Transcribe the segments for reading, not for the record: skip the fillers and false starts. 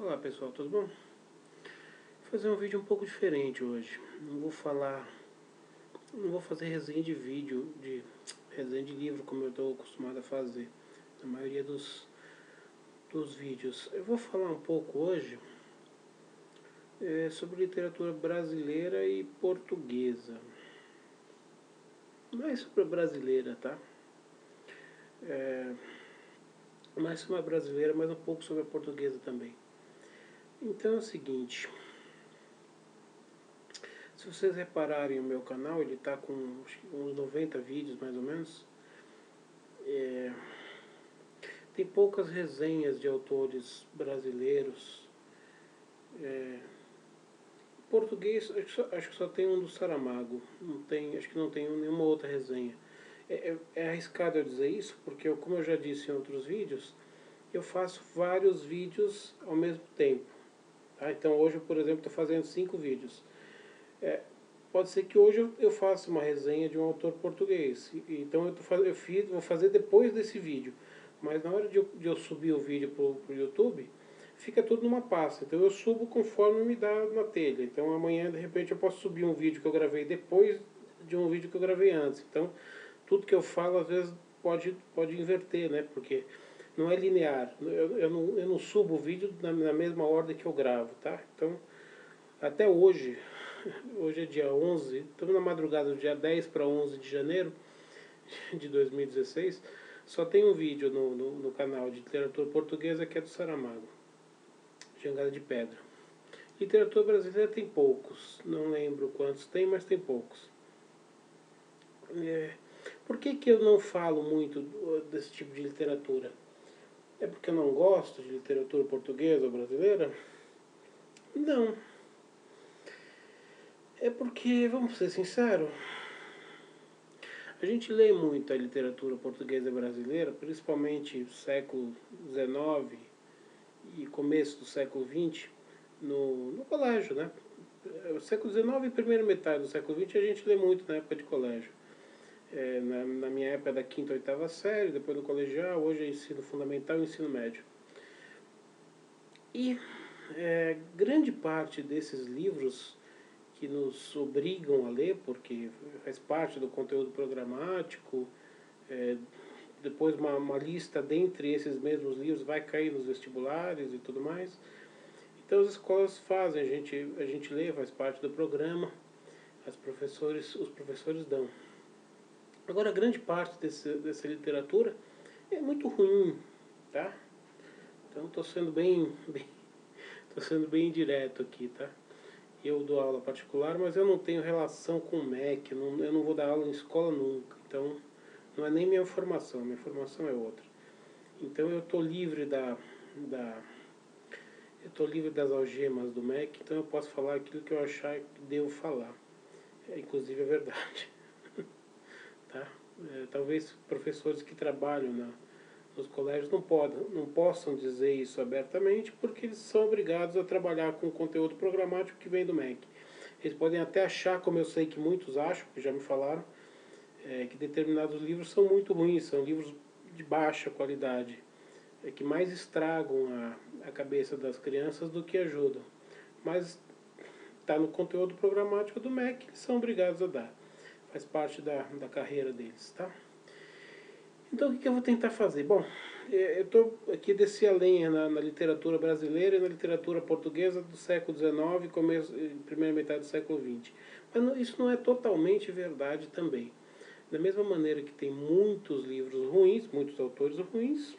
Olá pessoal, tudo bom? Vou fazer um vídeo um pouco diferente hoje. Não vou fazer resenha de vídeo, resenha de livro como eu estou acostumado a fazer na maioria dos vídeos. Eu vou falar um pouco hoje sobre literatura brasileira e portuguesa. Mais sobre a brasileira, tá? Mais sobre a brasileira, mas um pouco sobre a portuguesa também. Então é o seguinte. Se vocês repararem o meu canal, ele está com uns 90 vídeos mais ou menos. Tem poucas resenhas de autores brasileiros. Português, acho que só tem um do Saramago. Não tem, acho que não tem nenhuma outra resenha. É arriscado eu dizer isso, porque como eu já disse em outros vídeos, eu faço vários vídeos ao mesmo tempo. Tá? Então hoje, por exemplo, estou fazendo 5 vídeos. Pode ser que hoje eu faça uma resenha de um autor português. Então vou fazer depois desse vídeo. Mas na hora de eu subir o vídeo para o YouTube, fica tudo numa pasta. Então eu subo conforme me dá na telha. Então amanhã, de repente, eu posso subir um vídeo que eu gravei depois de um vídeo que eu gravei antes. Então tudo que eu falo, às vezes, pode inverter, né? Porque não é linear. Eu não subo o vídeo na mesma ordem que eu gravo, tá? Então, até hoje, hoje é dia 11, estamos na madrugada do dia 10 para 11 de janeiro de 2016, só tem um vídeo no canal de literatura portuguesa que é do Saramago, Jangada de Pedra. Literatura brasileira tem poucos, não lembro quantos tem, mas tem poucos. Por que eu não falo muito desse tipo de literatura? É porque eu não gosto de literatura portuguesa ou brasileira? Não. É porque, vamos ser sinceros, a gente lê muito a literatura portuguesa e brasileira, principalmente século XIX e começo do século XX, no colégio, né? O século XIX e primeira metade do século XX a gente lê muito na época de colégio. Na minha época da quinta, oitava série, depois do colegial, hoje é ensino fundamental e ensino médio. E grande parte desses livros que nos obrigam a ler, porque faz parte do conteúdo programático, depois uma lista dentre esses mesmos livros vai cair nos vestibulares e tudo mais. Então as escolas fazem, a gente lê, faz parte do programa, os professores dão. Agora, grande parte dessa literatura é muito ruim, tá? Então estou sendo tô sendo bem direto aqui, tá? Eu dou aula particular, mas eu não tenho relação com o MEC, eu não vou dar aula em escola nunca. Então, não é nem minha formação é outra. Então eu estou livre eu estou livre das algemas do MEC, então eu posso falar aquilo que eu achar que devo falar. Inclusive é verdade. Tá? Talvez professores que trabalham nos colégios não possam dizer isso abertamente, porque eles são obrigados a trabalhar com o conteúdo programático que vem do MEC. Eles podem até achar, como eu sei que muitos acham, que já me falaram, que determinados livros são muito ruins, são livros de baixa qualidade, que mais estragam a cabeça das crianças do que ajudam. Mas está no conteúdo programático do MEC, eles são obrigados a dar. Faz parte da carreira deles, tá? Então o que eu vou tentar fazer? Bom, eu estou aqui desci a lenha na literatura brasileira e na literatura portuguesa do século XIX e primeira metade do século XX. Mas isso não é totalmente verdade também. Da mesma maneira que tem muitos livros ruins, muitos autores ruins,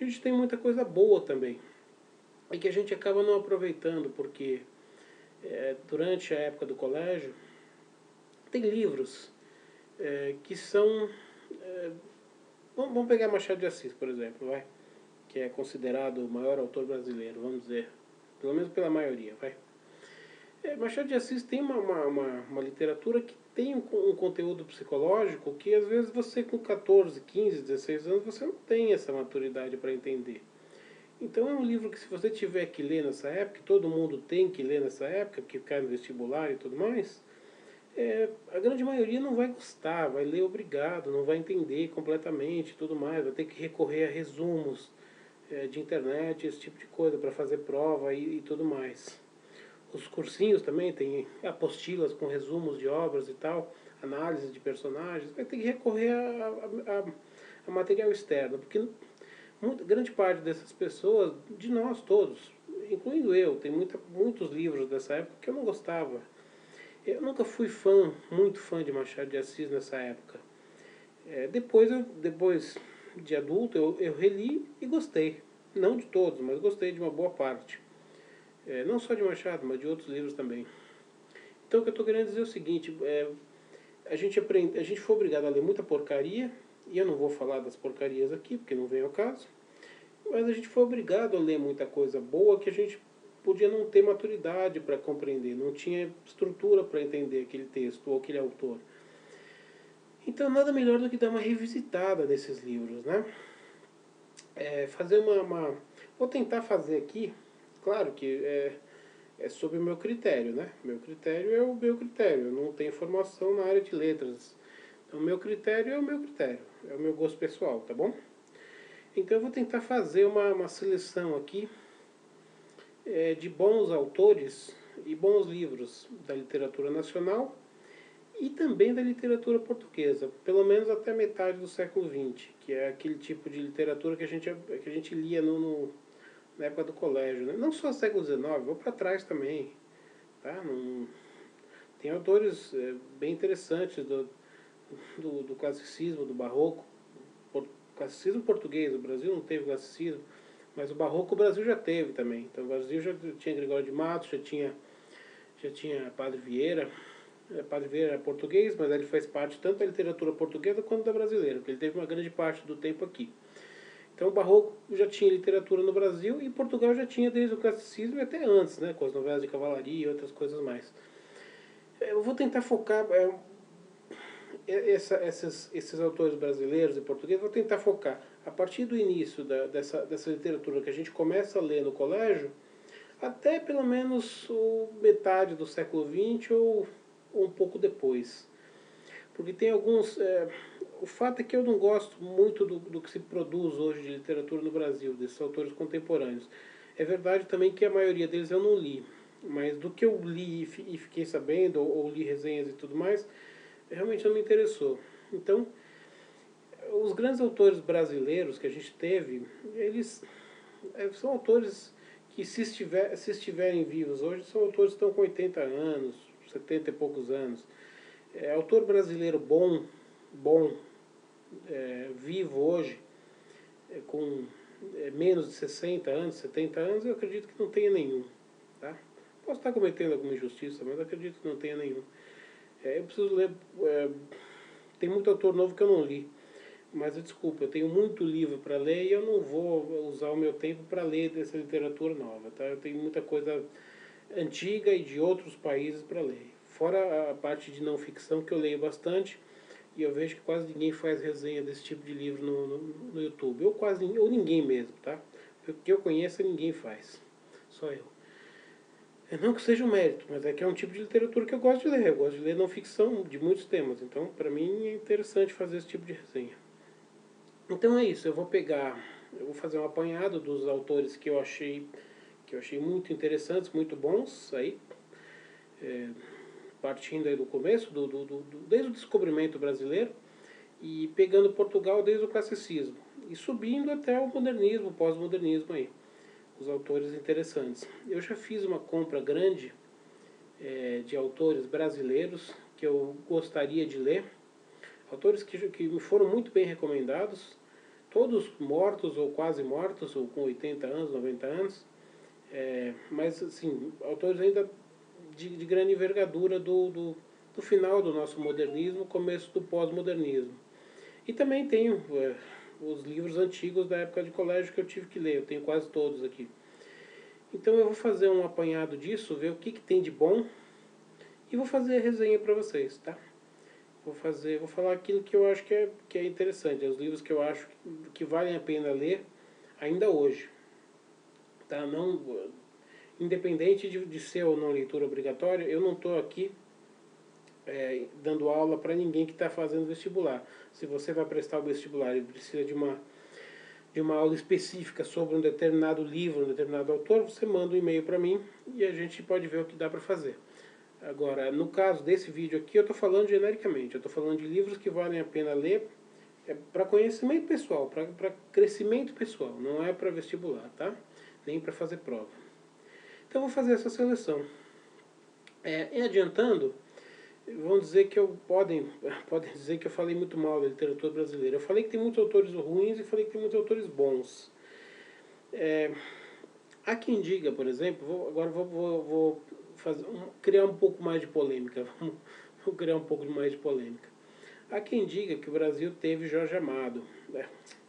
a gente tem muita coisa boa também. E que a gente acaba não aproveitando, porque durante a época do colégio, tem livros que são... vamos pegar Machado de Assis, por exemplo, vai, que é considerado o maior autor brasileiro, vamos dizer, pelo menos pela maioria, vai. Machado de Assis tem uma literatura que tem um conteúdo psicológico que às vezes você com 14, 15, 16 anos você não tem essa maturidade para entender. Então é um livro que se você tiver que ler nessa época, todo mundo tem que ler nessa época, porque cai no vestibular e tudo mais, a grande maioria não vai gostar, vai ler obrigado, não vai entender completamente e tudo mais, vai ter que recorrer a resumos, de internet, esse tipo de coisa, para fazer prova e tudo mais. Os cursinhos também tem apostilas com resumos de obras e tal, análise de personagens. Vai ter que recorrer a material externo, porque grande parte dessas pessoas, de nós todos, incluindo eu, tem muitos livros dessa época que eu não gostava. Eu nunca fui muito fã de Machado de Assis nessa época. Depois de adulto, eu reli e gostei. Não de todos, mas gostei de uma boa parte. Não só de Machado, mas de outros livros também. Então o que eu estou querendo dizer é o seguinte, a gente foi obrigado a ler muita porcaria, e eu não vou falar das porcarias aqui, porque não vem ao caso, mas a gente foi obrigado a ler muita coisa boa que a gente podia não ter maturidade para compreender, não tinha estrutura para entender aquele texto ou aquele autor. Então nada melhor do que dar uma revisitada nesses livros, né? Fazer Vou tentar fazer aqui, claro que é sob o meu critério, né? Meu critério é o meu critério, eu não tenho formação na área de letras. Então, o meu critério é o meu critério, é o meu gosto pessoal, tá bom? Então, eu vou tentar fazer uma seleção aqui de bons autores e bons livros da literatura nacional e também da literatura portuguesa, pelo menos até metade do século XX, que é aquele tipo de literatura que a gente lia na época do colégio, né? Não só século XIX, vou para trás também. Tá? Tem autores bem interessantes do classicismo, do barroco. Classicismo português, o Brasil não teve classicismo, mas o barroco o Brasil já teve também. Então o Brasil já tinha Gregório de Matos, já tinha Padre Vieira. Padre Vieira era português, mas ele faz parte tanto da literatura portuguesa quanto da brasileira, porque ele teve uma grande parte do tempo aqui. Então o barroco já tinha literatura no Brasil e Portugal já tinha desde o classicismo e até antes, né, com as novelas de cavalaria e outras coisas mais. Eu vou tentar focar esses autores brasileiros e portugueses, vou tentar focar a partir do início dessa literatura que a gente começa a ler no colégio até pelo menos metade do século XX ou um pouco depois. Porque tem alguns... o fato é que eu não gosto muito do que se produz hoje de literatura no Brasil, desses autores contemporâneos. É verdade também que a maioria deles eu não li, mas do que eu li e fiquei sabendo, ou li resenhas e tudo mais, realmente não me interessou. Então, os grandes autores brasileiros que a gente teve, eles são autores que se estiverem vivos hoje, são autores que estão com 80 anos, 70 e poucos anos. Autor brasileiro bom, vivo hoje, com menos de 60 anos, 70 anos, eu acredito que não tenha nenhum. Tá? Posso estar cometendo alguma injustiça, mas acredito que não tenha nenhum. Eu preciso ler... tem muito autor novo que eu não li. Mas desculpa, eu tenho muito livro para ler e eu não vou usar o meu tempo para ler dessa literatura nova. Tá? Eu tenho muita coisa antiga e de outros países para ler. Fora a parte de não ficção, que eu leio bastante, e eu vejo que quase ninguém faz resenha desse tipo de livro no YouTube. Ou ninguém mesmo, tá? O que eu conheço, ninguém faz. Só eu. Não que seja um mérito, mas é que é um tipo de literatura que eu gosto de ler. Eu gosto de ler não ficção de muitos temas. Então, para mim, é interessante fazer esse tipo de resenha. Então é isso, eu vou fazer um apanhado dos autores que eu achei muito interessantes, muito bons, aí, partindo aí do começo, desde o descobrimento brasileiro, e pegando Portugal desde o classicismo, e subindo até o modernismo, o pós-modernismo aí, os autores interessantes. Eu já fiz uma compra grande de autores brasileiros que eu gostaria de ler, autores que me foram muito bem recomendados, todos mortos ou quase mortos, ou com 80 anos, 90 anos, mas assim, autores ainda de grande envergadura do final do nosso modernismo, começo do pós-modernismo. E também tenho os livros antigos da época de colégio que eu tive que ler, eu tenho quase todos aqui. Então eu vou fazer um apanhado disso, ver o que tem de bom, e vou fazer a resenha para vocês, tá? Vou falar aquilo que eu acho que é interessante, os livros que eu acho que valem a pena ler ainda hoje. Tá? Não, independente de ser ou não leitura obrigatória, eu não estou aqui dando aula para ninguém que está fazendo vestibular. Se você vai prestar o vestibular e precisa de de uma aula específica sobre um determinado livro, um determinado autor, você manda um e-mail para mim e a gente pode ver o que dá para fazer. Agora, no caso desse vídeo aqui, eu estou falando genericamente, eu estou falando de livros que valem a pena ler para conhecimento pessoal, para crescimento pessoal, não é para vestibular, tá? Nem para fazer prova. Então, eu vou fazer essa seleção. E adiantando, vão dizer que podem dizer que eu falei muito mal da literatura brasileira. Eu falei que tem muitos autores ruins e falei que tem muitos autores bons. Há quem diga, por exemplo, agora vou criar um pouco mais de polêmica. Vou criar um pouco mais de polêmica. Há quem diga que o Brasil teve Jorge Amado.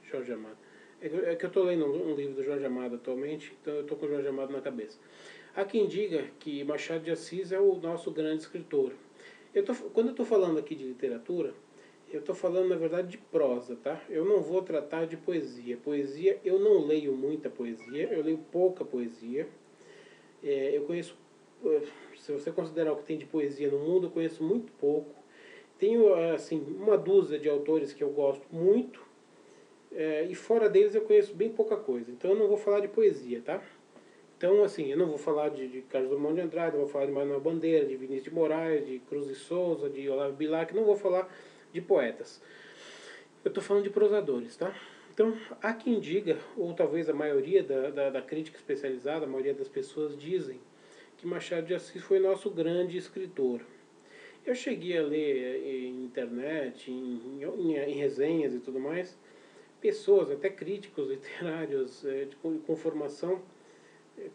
Jorge Amado. É que eu estou lendo um livro do Jorge Amado atualmente, então eu estou com o Jorge Amado na cabeça. Há quem diga que Machado de Assis é o nosso grande escritor. Quando eu estou falando aqui de literatura, eu estou falando, na verdade, de prosa, tá? Eu não vou tratar de poesia. Poesia, eu não leio muita poesia, eu leio pouca poesia. Eu conheço, se você considerar o que tem de poesia no mundo, eu conheço muito pouco. Tenho, assim, uma dúzia de autores que eu gosto muito, e fora deles eu conheço bem pouca coisa. Então eu não vou falar de poesia, tá? Então, assim, eu não vou falar de Carlos Drummond de Andrade, eu vou falar de Manuel Bandeira, de Vinícius de Moraes, de Cruz de Souza, de Olavo Bilac, não vou falar de poetas. Eu estou falando de prosadores, tá? Então, há quem diga, ou talvez a maioria da crítica especializada, a maioria das pessoas dizem, que Machado de Assis foi nosso grande escritor. Eu cheguei a ler em internet, em resenhas e tudo mais, pessoas, até críticos literários com formação,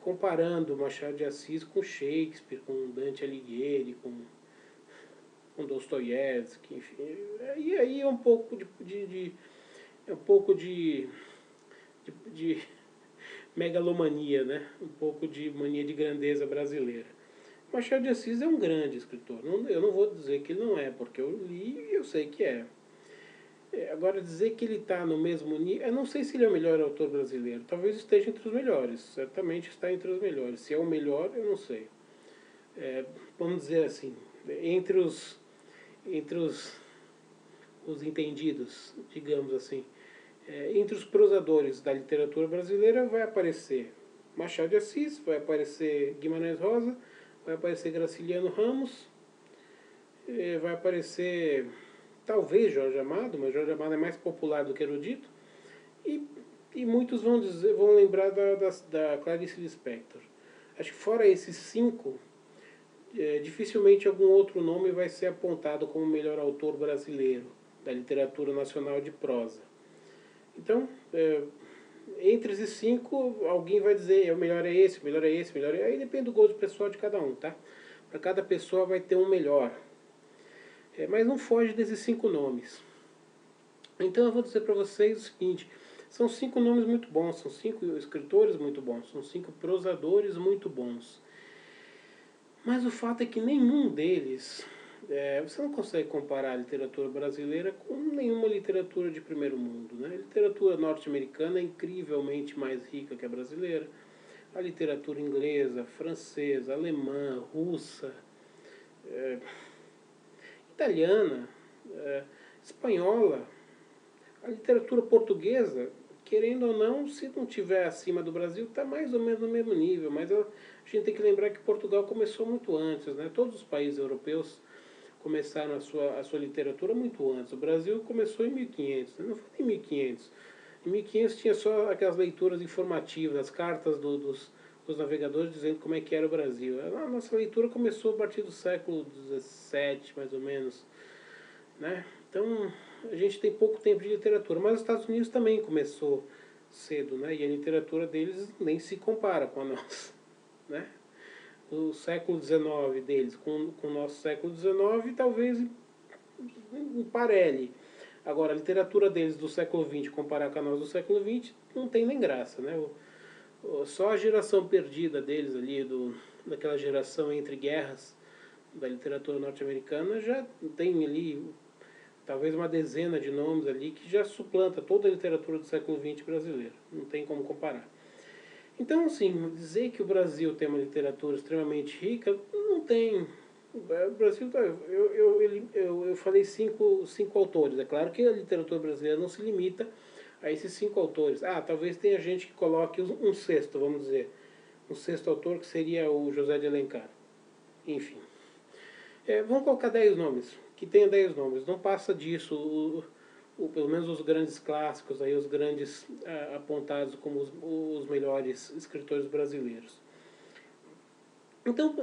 comparando Machado de Assis com Shakespeare, com Dante Alighieri, com Dostoiévski, enfim. E aí é um pouco de megalomania, né? Um pouco de mania de grandeza brasileira. Machado de Assis é um grande escritor. Eu não vou dizer que ele não é, porque eu li e eu sei que é. Agora, dizer que ele está no mesmo nível... Eu não sei se ele é o melhor autor brasileiro. Talvez esteja entre os melhores. Certamente está entre os melhores. Se é o melhor, eu não sei. Vamos dizer assim, os entendidos, digamos assim. Entre os prosadores da literatura brasileira vai aparecer Machado de Assis, vai aparecer Guimarães Rosa, vai aparecer Graciliano Ramos, vai aparecer talvez Jorge Amado, mas Jorge Amado é mais popular do que erudito, e muitos vão lembrar da Clarice Lispector. Acho que fora esses 5, dificilmente algum outro nome vai ser apontado como o melhor autor brasileiro da literatura nacional de prosa. Então, entre esses 5, alguém vai dizer o melhor é esse, o melhor é esse, o melhor é... Aí depende do gosto pessoal de cada um, tá? Para cada pessoa vai ter um melhor. Mas não foge desses 5 nomes. Então eu vou dizer para vocês o seguinte, são 5 nomes muito bons, são 5 escritores muito bons, são 5 prosadores muito bons. Mas o fato é que nenhum deles... você não consegue comparar a literatura brasileira com nenhuma literatura de primeiro mundo, né? A literatura norte-americana é incrivelmente mais rica que a brasileira. A literatura inglesa, francesa, alemã, russa, italiana, espanhola, a literatura portuguesa, querendo ou não, se não estiver acima do Brasil, está mais ou menos no mesmo nível. Mas a gente tem que lembrar que Portugal começou muito antes, né? Todos os países europeus começaram a sua literatura muito antes. O Brasil começou em 1500, não foi em 1500. Em 1500 tinha só aquelas leituras informativas, as cartas dos navegadores dizendo como é que era o Brasil. A nossa leitura começou a partir do século XVII, mais ou menos, né? Então, a gente tem pouco tempo de literatura. Mas os Estados Unidos também começou cedo, né? E a literatura deles nem se compara com a nossa, né? O século XIX deles com o nosso século XIX talvez emparelhe. Agora, a literatura deles do século XX comparar com a nossa do século XX não tem nem graça, né? Só a geração perdida deles ali, daquela geração entre guerras da literatura norte-americana, já tem ali talvez uma dezena de nomes ali que já suplanta toda a literatura do século XX brasileira. Não tem como comparar. Então, assim, dizer que o Brasil tem uma literatura extremamente rica, não tem. O Brasil, eu falei cinco autores. É claro que a literatura brasileira não se limita a esses 5 autores. Ah, talvez tenha gente que coloque um sexto, vamos dizer. Um sexto autor que seria o José de Alencar. Enfim. Vamos colocar 10 nomes. Que tenha 10 nomes. Não passa disso. Pelo menos os grandes clássicos, aí, os grandes apontados como os melhores escritores brasileiros. Então,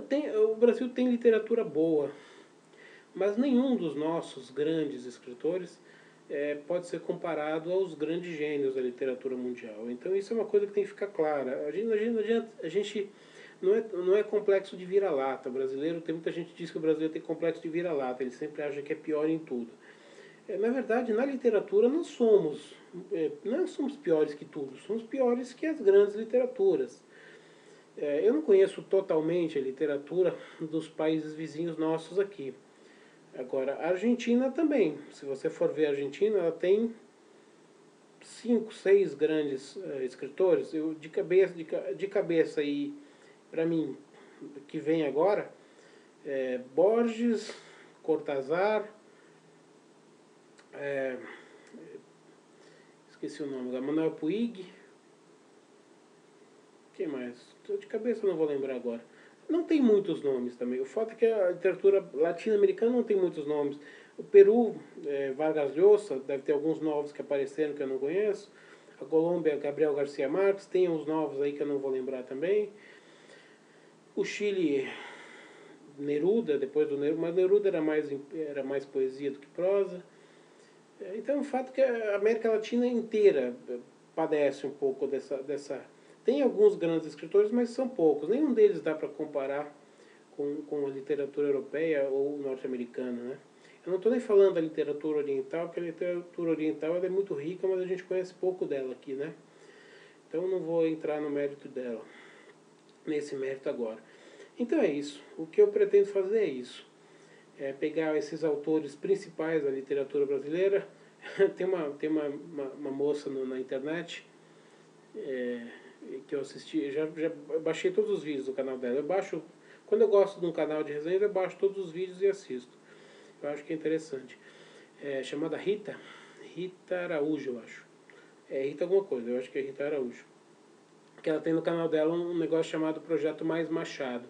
o Brasil tem literatura boa, mas nenhum dos nossos grandes escritores pode ser comparado aos grandes gênios da literatura mundial. Então isso é uma coisa que tem que ficar clara. A gente não é complexo de vira-lata. O brasileiro, tem muita gente que diz que o brasileiro tem complexo de vira-lata, ele sempre acha que é pior em tudo. Na verdade, na literatura não somos piores que tudo, somos piores que as grandes literaturas. Eu não conheço totalmente a literatura dos países vizinhos nossos aqui. Agora, a Argentina também. Se você for ver a Argentina, ela tem 5, 6 grandes escritores. Eu, de cabeça e para mim, que vem agora, Borges, Cortázar, esqueci o nome, Manuel Puig. Quem mais? De cabeça eu não vou lembrar agora. Não tem muitos nomes também. O fato é que a literatura latino-americana não tem muitos nomes. O Peru, Vargas Llosa, deve ter alguns novos que apareceram que eu não conheço. A Colômbia, Gabriel Garcia Marques, tem uns novos aí que eu não vou lembrar também. O Chile, Neruda, depois do Neruda, mas Neruda era mais poesia do que prosa. Então o fato é que a América Latina inteira padece um pouco dessa. Tem alguns grandes escritores, mas são poucos. Nenhum deles dá para comparar com a literatura europeia ou norte-americana, né? Eu não estou nem falando da literatura oriental, porque a literatura oriental ela é muito rica, mas a gente conhece pouco dela aqui, né? Então eu não vou entrar no mérito dela, nesse mérito agora. Então é isso. O que eu pretendo fazer é isso. Pegar esses autores principais da literatura brasileira. Tem uma moça na internet que eu assisti, já baixei todos os vídeos do canal dela. Quando eu gosto de um canal de resenhas, eu baixo todos os vídeos e assisto. Eu acho que é interessante. Chamada Rita Araújo, eu acho. Rita alguma coisa, eu acho que é Rita Araújo. Que ela tem no canal dela um negócio chamado Projeto Mais Machado.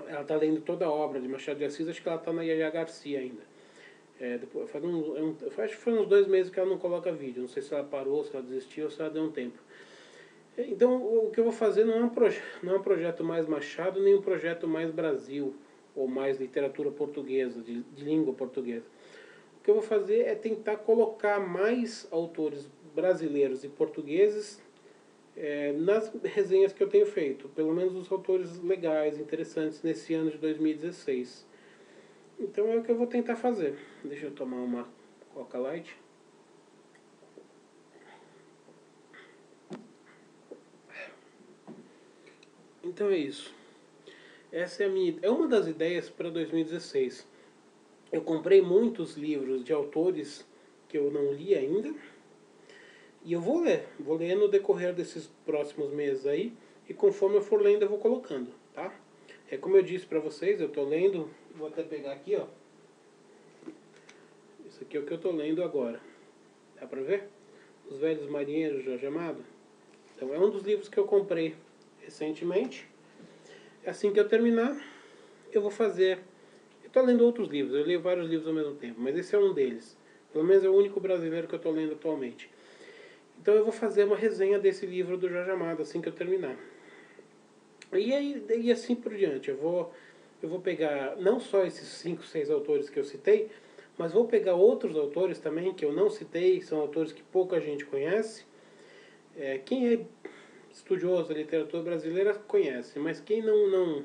Ela está lendo toda a obra de Machado de Assis, acho que ela está na Yaya Garcia ainda. Acho que foi uns 2 meses que ela não coloca vídeo. Não sei se ela parou, se ela desistiu ou se ela deu um tempo. Então, o que eu vou fazer não é um projeto mais Machado, nem um projeto mais Brasil, ou mais literatura portuguesa, de língua portuguesa. O que eu vou fazer é tentar colocar mais autores brasileiros e portugueses nas resenhas que eu tenho feito. Pelo menos os autores legais, interessantes, nesse ano de 2016. Então é o que eu vou tentar fazer. Deixa eu tomar uma Coca Light. Então é isso. Essa é uma das ideias para 2016. Eu comprei muitos livros de autores que eu não li ainda. E eu vou ler no decorrer desses próximos meses aí. E conforme eu for lendo, eu vou colocando, tá? Como eu disse para vocês, eu estou lendo. Vou até pegar aqui, ó. Isso aqui é o que eu estou lendo agora. Dá para ver? Os Velhos Marinheiros, Jorge Amado. Então é um dos livros que eu comprei recentemente. Assim que eu terminar, eu vou fazer. Eu estou lendo outros livros, eu leio vários livros ao mesmo tempo, mas esse é um deles. Pelo menos é o único brasileiro que eu estou lendo atualmente. Então eu vou fazer uma resenha desse livro do Jorge Amado assim que eu terminar. E assim por diante. Eu vou pegar não só esses 5, 6 autores que eu citei, mas vou pegar outros autores também que eu não citei, são autores que pouca gente conhece. Quem é estudioso da literatura brasileira conhece, mas quem não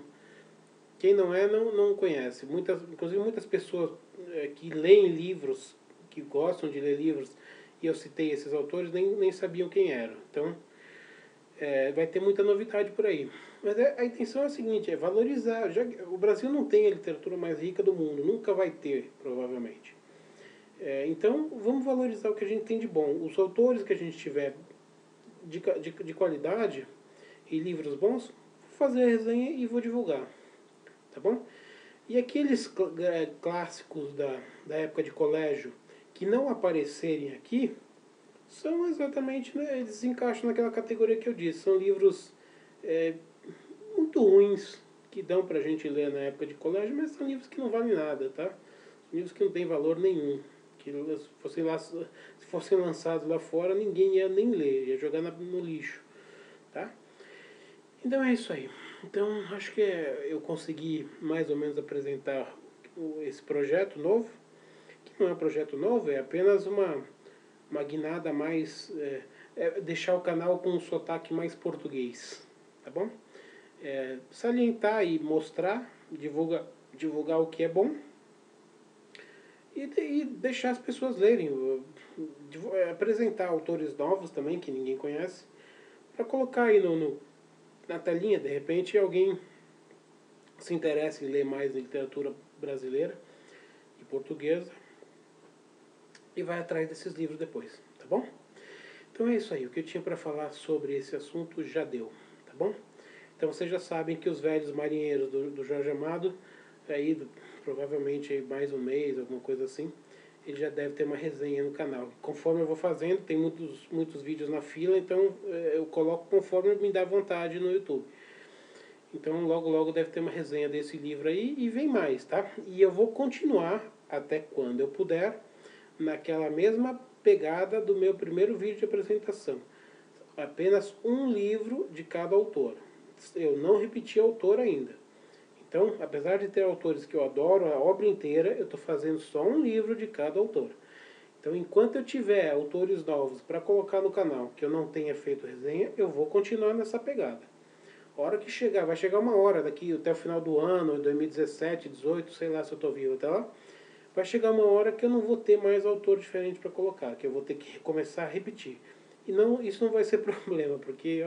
conhece. Inclusive muitas pessoas que leem livros, que gostam de ler livros, e eu citei esses autores, nem sabiam quem eram. Então, vai ter muita novidade por aí. Mas a intenção é a seguinte, é valorizar. O Brasil não tem a literatura mais rica do mundo, nunca vai ter, provavelmente. Então, vamos valorizar o que a gente tem de bom. Os autores que a gente tiver de qualidade e livros bons, vou fazer a resenha e vou divulgar. Tá bom? E aqueles clássicos da época de colégio que não aparecerem aqui, São exatamente, né, eles se encaixam naquela categoria que eu disse. São livros muito ruins, que dão pra gente ler na época de colégio, mas são livros que não valem nada, tá? São livros que não têm valor nenhum. Que se fossem lançados lá fora, ninguém ia nem ler, ia jogar no lixo, tá? Então é isso aí. Então acho que eu consegui mais ou menos apresentar esse projeto novo, que não é um projeto novo, é apenas uma guinada mais, deixar o canal com um sotaque mais português, tá bom? Salientar e mostrar, divulgar o que é bom e deixar as pessoas lerem, apresentar autores novos também, que ninguém conhece, para colocar aí na telinha, de repente alguém se interessa em ler mais literatura brasileira e portuguesa e vai atrás desses livros depois, tá bom? Então é isso aí, o que eu tinha para falar sobre esse assunto já deu, tá bom? Então vocês já sabem que Os Velhos Marinheiros do Jorge Amado, aí provavelmente aí mais um mês, alguma coisa assim, ele já deve ter uma resenha no canal. Conforme eu vou fazendo, tem muitos vídeos na fila, então eu coloco conforme me dá vontade no YouTube. Então logo logo deve ter uma resenha desse livro aí e vem mais, tá? E eu vou continuar até quando eu puder, naquela mesma pegada do meu primeiro vídeo de apresentação. Apenas um livro de cada autor. Eu não repeti autor ainda. Então, apesar de ter autores que eu adoro, a obra inteira, eu estou fazendo só um livro de cada autor. Então, enquanto eu tiver autores novos para colocar no canal que eu não tenha feito resenha, eu vou continuar nessa pegada. A hora que chegar, vai chegar uma hora daqui até o final do ano, 2017, 2018, sei lá se eu estou vivo até lá, vai chegar uma hora que eu não vou ter mais autor diferente para colocar, que eu vou ter que começar a repetir. E não, isso não vai ser problema, porque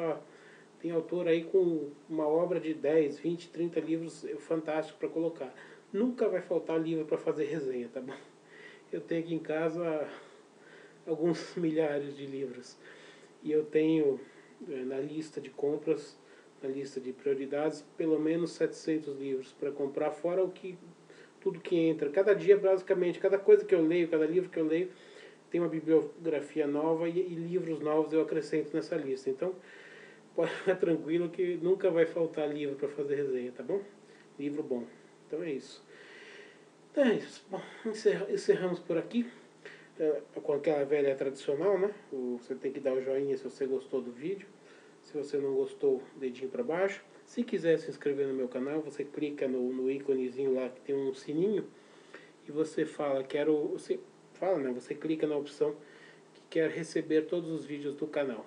tem autor aí com uma obra de 10, 20, 30 livros fantásticos para colocar. Nunca vai faltar livro para fazer resenha, tá bom? Eu tenho aqui em casa alguns milhares de livros. E eu tenho na lista de compras, na lista de prioridades, pelo menos 700 livros para comprar, fora tudo que entra. Cada dia, basicamente, cada coisa que eu leio, cada livro que eu leio, tem uma bibliografia nova e livros novos eu acrescento nessa lista. Então, pode ficar tranquilo que nunca vai faltar livro para fazer resenha, tá bom? Livro bom. Então é isso. Então é isso. Bom, encerramos por aqui. Com aquela velha tradicional, né? Você tem que dar o joinha se você gostou do vídeo. Se você não gostou, dedinho para baixo. Se quiser se inscrever no meu canal, você clica no íconezinho lá que tem um sininho e você fala, você clica na opção que quer receber todos os vídeos do canal.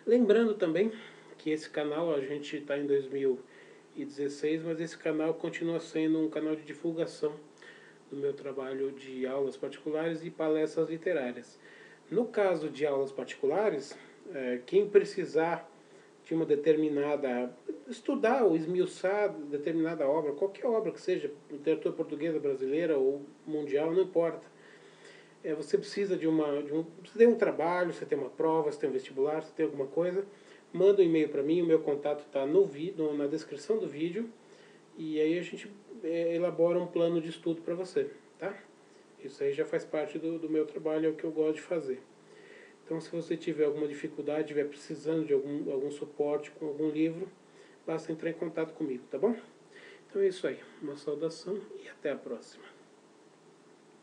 Lembrando também que esse canal, a gente está em 2016, mas esse canal continua sendo um canal de divulgação do meu trabalho de aulas particulares e palestras literárias. No caso de aulas particulares, quem precisar de uma determinada, estudar ou esmiuçar determinada obra, qualquer obra que seja, literatura portuguesa, brasileira ou mundial, não importa. Você precisa você tem um trabalho, você tem uma prova, você tem um vestibular, você tem alguma coisa, manda um e-mail para mim, o meu contato está na descrição do vídeo, e aí a gente elabora um plano de estudo para você, tá? Isso aí já faz parte do meu trabalho, é o que eu gosto de fazer. Então, se você tiver alguma dificuldade, estiver precisando de algum suporte com algum livro, basta entrar em contato comigo, tá bom? Então é isso aí. Uma saudação e até a próxima.